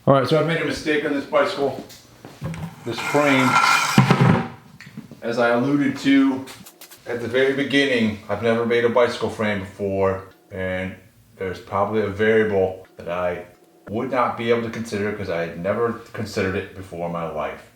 All right, so I've made a mistake on this bicycle. This frame, as I alluded to at the very beginning, I've never made a bicycle frame before, and there's probably a variable that I would not be able to consider because I had never considered it before in my life.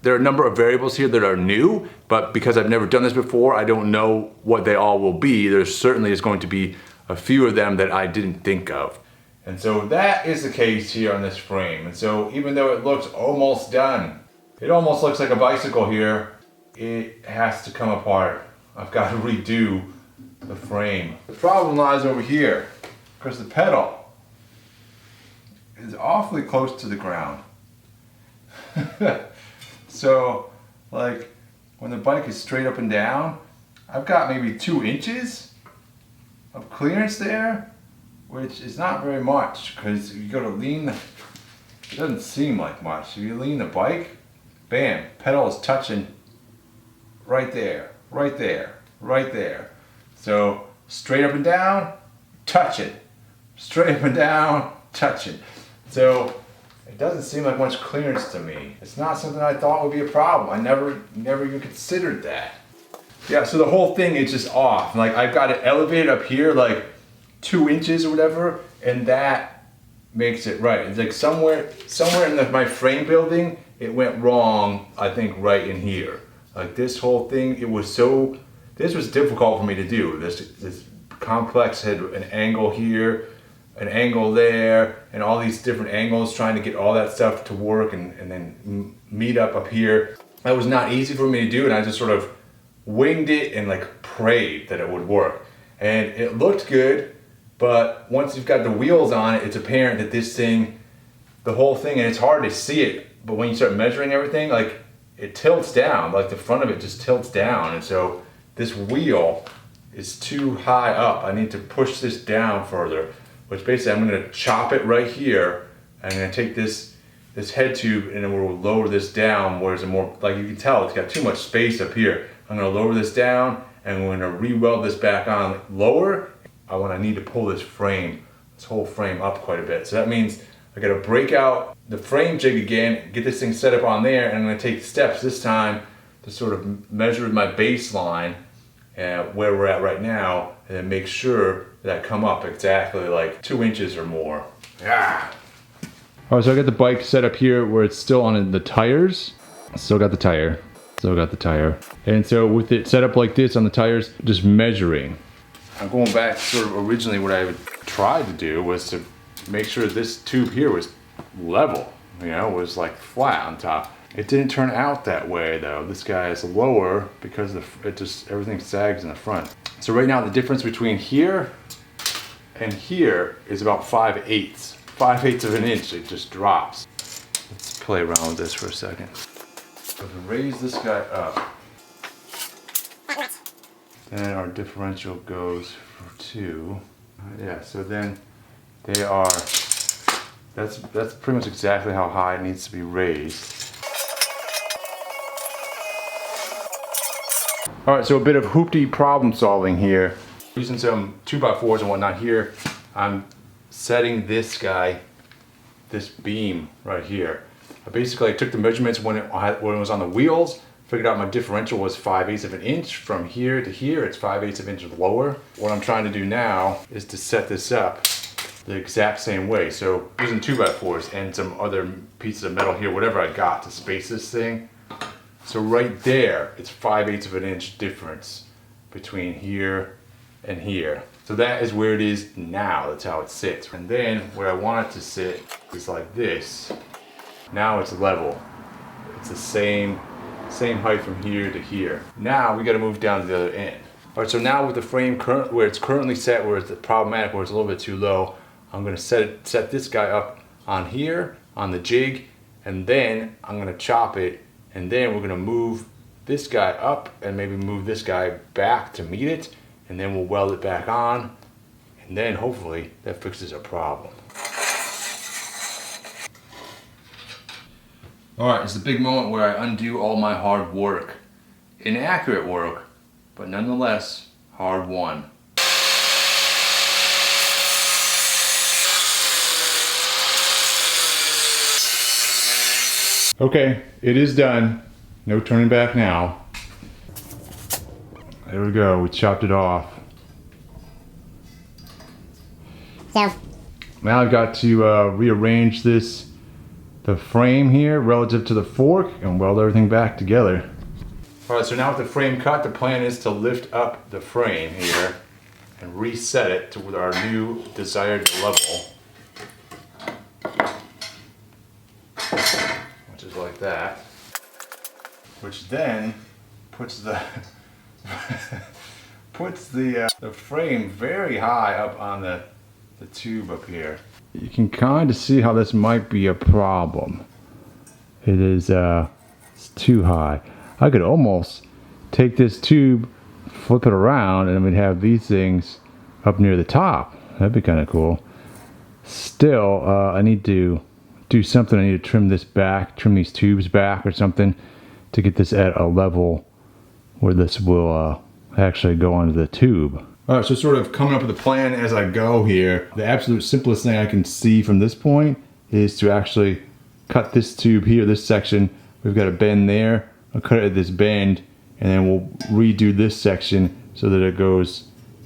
There are a number of variables here that are new, but because I've never done this before, I don't know what they all will be. There certainly is going to be a few of them that I didn't think of. And so that is the case here on this frame. And so even though it looks almost done, it almost looks like a bicycle here, it has to come apart. I've got to redo the frame. The problem lies over here, because the pedal is awfully close to the ground. So, like, when the bike is straight up and down, I've got maybe 2 inches of clearance there, which is not very much, because you gotta lean the, it doesn't seem like much. If you lean the bike, bam, pedal is touching right there, right there, right there. So, straight up and down, touch it. Straight up and down, touch it. So, it doesn't seem like much clearance to me. It's not something I thought would be a problem. I never even considered that. Yeah, so the whole thing is just off. Like, I've got it elevated up here like 2 inches or whatever, and that makes it right. It's like somewhere in my frame building, it went wrong, I think right in here. Like this whole thing, this was difficult for me to do. This complex had an angle here, an angle there, and all these different angles, trying to get all that stuff to work and then meet up here. That was not easy for me to do, and I just sort of winged it and like prayed that it would work. And it looked good, but once you've got the wheels on it, it's apparent that this thing, the whole thing, and it's hard to see it, but when you start measuring everything, like it tilts down, like the front of it just tilts down, and so this wheel is too high up. I need to push this down further, which basically I'm gonna chop it right here. I'm gonna take this head tube and then we'll lower this down where it's more, like you can tell, it's got too much space up here. I'm gonna lower this down and we're gonna re-weld this back on lower when I need to pull this whole frame up quite a bit. So that means I gotta break out the frame jig again, get this thing set up on there, and I'm gonna take steps this time to sort of measure my baseline where we're at right now, and then make sure that I come up exactly like 2 inches or more. Yeah. All right, so I got the bike set up here where it's still on the tires. Still got the tire. And so with it set up like this on the tires, just measuring. I'm going back sort of originally what I tried to do was to make sure this tube here was level, was like flat on top. It didn't turn out that way though. This guy is lower because everything sags in the front. So right now the difference between here and here is about 5/8. 5/8 of an inch, it just drops. Let's play around with this for a second. So to raise this guy up, then our differential goes for 2. Yeah, so then that's pretty much exactly how high it needs to be raised. All right, so a bit of hoopty problem solving here. Using some 2x4s and whatnot here, I'm setting this beam right here. I took the measurements when it was on the wheels, figured out my differential was 5/8 of an inch. From here to here, it's 5/8 of an inch lower. What I'm trying to do now is to set this up the exact same way. So using 2x4s and some other pieces of metal here, whatever I got to space this thing. So right there, it's 5/8 of an inch difference between here and here. So that is where it is now. That's how it sits. And then where I want it to sit is like this. Now it's level. It's the same height from here to here. Now we got to move down to the other end. All right, so now with the frame where it's currently set, where it's problematic, where it's a little bit too low, I'm going to set this guy up on here on the jig, and then I'm going to chop it, and then we're going to move this guy up and maybe move this guy back to meet it, and then we'll weld it back on, and then hopefully that fixes our problem. All right, it's the big moment where I undo all my hard work. Inaccurate work, but nonetheless, hard won. Okay, it is done. No turning back now. There we go, we chopped it off. So Now I've got to rearrange the frame here relative to the fork and weld everything back together. All right, so now with the frame cut, the plan is to lift up the frame here and reset it to our new desired level. Which is like that. Which then puts the the frame very high up on the tube up here. You can kind of see how this might be a problem. It is it's too high. I could almost take this tube, flip it around, and we'd have these things up near the top. That'd be kind of cool. Still, I need to do something. I need to trim this back, trim these tubes back or something to get this at a level where this will actually go onto the tube. All right, so sort of coming up with a plan as I go here. The absolute simplest thing I can see from this point is to actually cut this tube here, this section. We've got a bend there. I'll cut it at this bend, and then we'll redo this section so that it goes,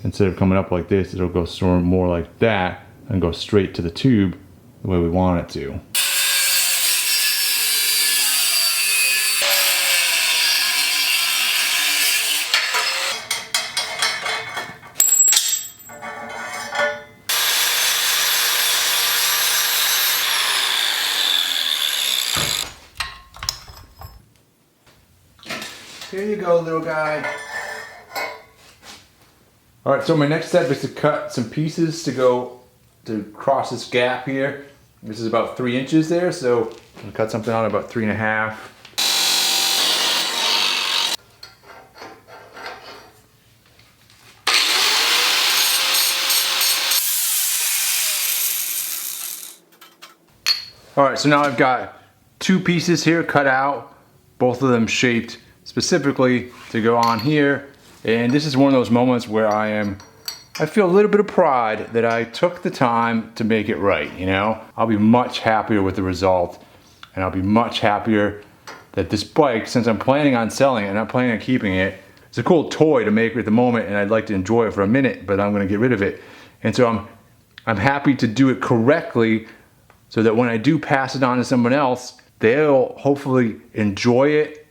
instead of coming up like this, it'll go sort of more like that and go straight to the tube the way we want it to. Here you go, little guy. All right, so my next step is to cut some pieces to go to cross this gap here. This is about 3 inches there, so I'm gonna cut something out about 3.5. All right, so now I've got 2 pieces here cut out, both of them shaped specifically to go on here. And this is one of those moments where I feel a little bit of pride that I took the time to make it right, you know? I'll be much happier with the result, and I'll be much happier that this bike, since I'm planning on selling it and I'm planning on keeping it, it's a cool toy to make at the moment, and I'd like to enjoy it for a minute, but I'm gonna get rid of it. And so I'm happy to do it correctly so that when I do pass it on to someone else, they'll hopefully enjoy it,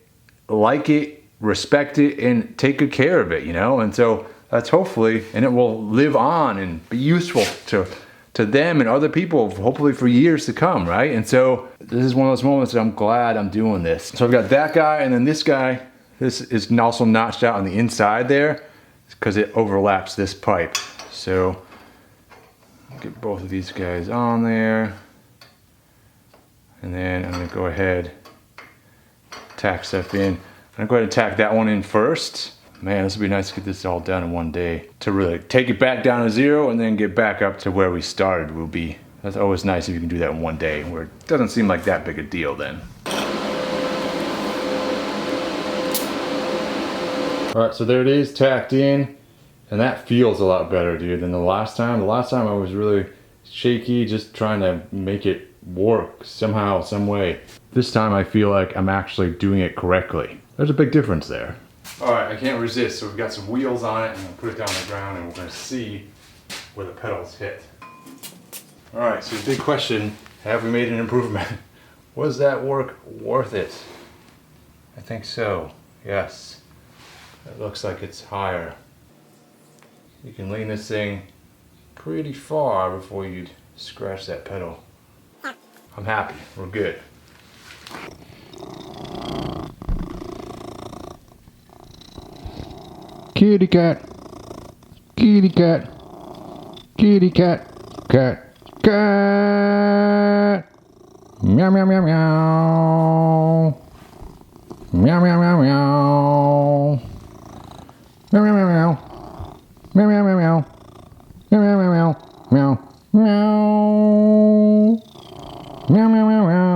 like it, respect it, and take good care of it, you know? And so that's hopefully, and it will live on and be useful to them and other people, hopefully for years to come, right? And so this is one of those moments that I'm glad I'm doing this. So I've got that guy, and then this guy. This is also notched out on the inside there because it overlaps this pipe. So get both of these guys on there. And then I'm gonna go ahead, tack stuff in. I'm gonna go ahead and tack that one in first. Man, this would be nice to get this all done in one day. To really take it back down to 0 and then get back up to where we started will be, that's always nice if you can do that in one day, where it doesn't seem like that big a deal then. All right, so there it is, tacked in. And that feels a lot better, dude, than the last time. The last time I was really shaky, just trying to make it work somehow, some way. This time I feel like I'm actually doing it correctly. There's a big difference there. All right, I can't resist. So we've got some wheels on it, and we'll put it down on the ground, and we're gonna see where the pedals hit. All right, so the big question, have we made an improvement? Was that work worth it? I think so, yes. It looks like it's higher. You can lean this thing pretty far before you'd scratch that pedal. I'm happy, we're good. Kitty cat, kitty cat, kitty cat, cat, cat. Meow meow meow meow. Meow meow meow meow. Meow meow meow meow. Meow meow meow meow. Meow meow meow meow. Meow meow. Meow meow meow meow.